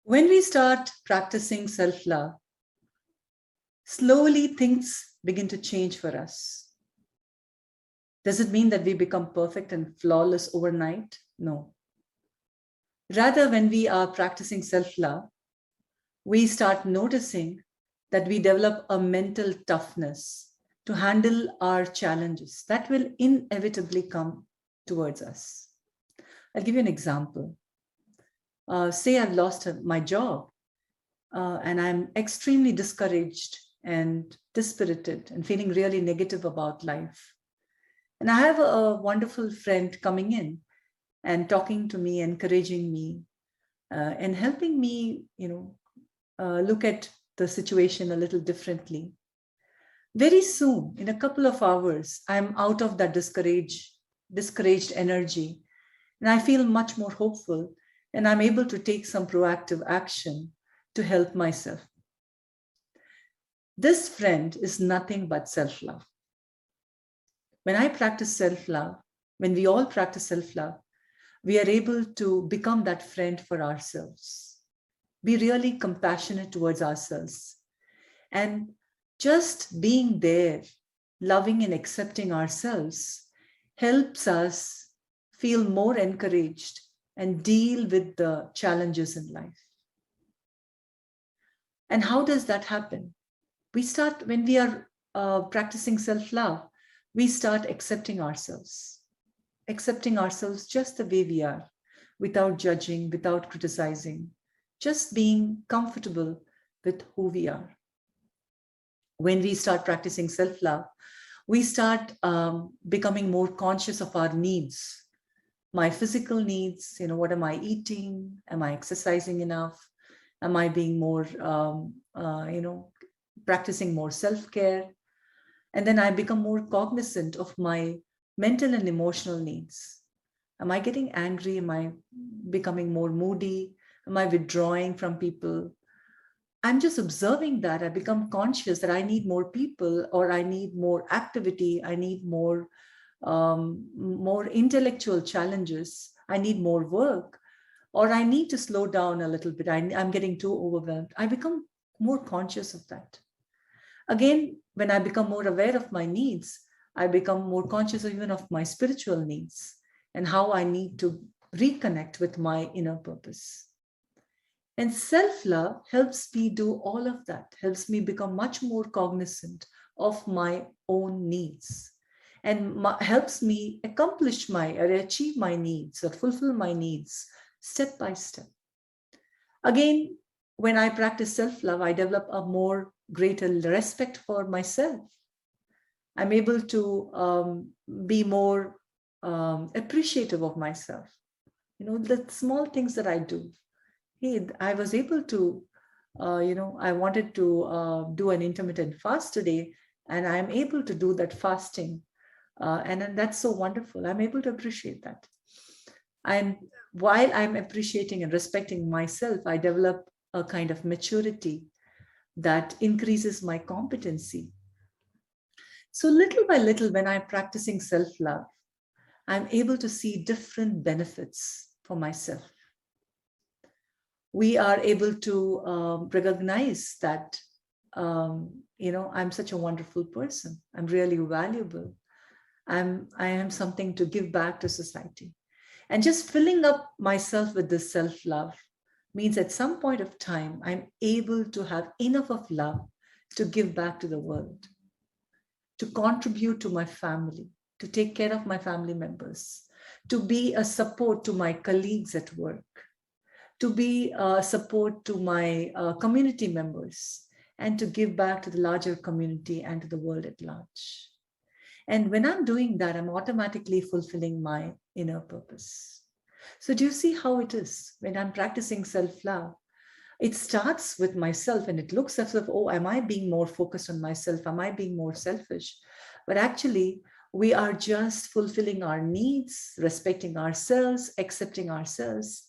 When we start practicing self-love, slowly things begin to change for us. Does it mean that we become perfect and flawless overnight? No. Rather, when we are practicing self-love, we start noticing that we develop a mental toughness to handle our challenges that will inevitably come towards us. I'll give you an example. Say I've lost my job and I'm extremely discouraged and dispirited and feeling really negative about life. And I have a wonderful friend coming in and talking to me, encouraging me, and helping me, look at the situation a little differently. Very soon, in a couple of hours, I'm out of that discouraged energy, and I feel much more hopeful, and I'm able to take some proactive action to help myself. This friend is nothing but self-love. When I practice self-love, when we all practice self-love, we are able to become that friend for ourselves. Be really compassionate towards ourselves. And just being there, loving and accepting ourselves, helps us feel more encouraged and deal with the challenges in life. And how does that happen? When we are practicing self-love, we start accepting ourselves just the way we are, without judging, without criticizing, just being comfortable with who we are. When we start practicing self-love, we start becoming more conscious of our needs, my physical needs. What am I eating? Am I exercising enough? Am I being more, practicing more self-care? And then I become more cognizant of my mental and emotional needs. Am I getting angry? Am I becoming more moody? Am I withdrawing from people? I'm just observing that. I become conscious that I need more people, or I need more activity. I need more intellectual challenges. I need more work, or I need to slow down a little bit. I'm getting too overwhelmed. I become more conscious of that. Again, when I become more aware of my needs, I become more conscious even of my spiritual needs and how I need to reconnect with my inner purpose. And self-love helps me do all of that, helps me become much more cognizant of my own needs, and helps me accomplish or achieve my needs or fulfill my needs step by step. Again, when I practice self-love, I develop a more greater respect for myself. I'm able to be more appreciative of myself. The small things that I do. Hey, I was able to, I wanted to do an intermittent fast today, and I'm able to do that fasting. And then that's so wonderful. I'm able to appreciate that. And while I'm appreciating and respecting myself, I develop a kind of maturity that increases my competency. So little by little, when I'm practicing self-love, I'm able to see different benefits for myself. We are able to recognize that, I'm such a wonderful person. I'm really valuable. I am something to give back to society. And just filling up myself with this self-love means at some point of time, I'm able to have enough of love to give back to the world, to contribute to my family, to take care of my family members, to be a support to my colleagues at work, to be a support to my community members, and to give back to the larger community and to the world at large. And when I'm doing that, I'm automatically fulfilling my inner purpose. So do you see how it is when I'm practicing self-love? It starts with myself, and it looks as if, oh, am I being more focused on myself? Am I being more selfish? But actually, we are just fulfilling our needs, respecting ourselves, accepting ourselves,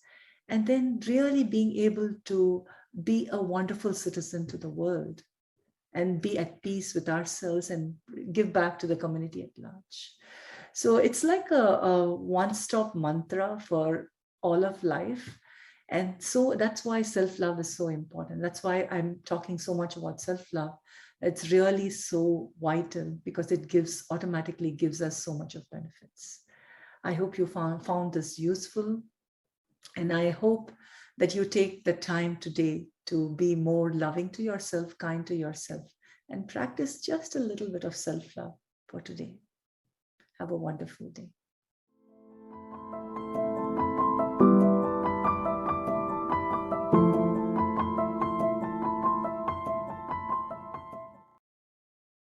and then really being able to be a wonderful citizen to the world and be at peace with ourselves and give back to the community at large. So it's like a one-stop mantra for all of life. And so that's why self-love is so important. That's why I'm talking so much about self-love. It's really so vital because it automatically gives us so much of benefits. I hope you found this useful. And I hope that you take the time today to be more loving to yourself, kind to yourself, and practice just a little bit of self-love for today. Have a wonderful day.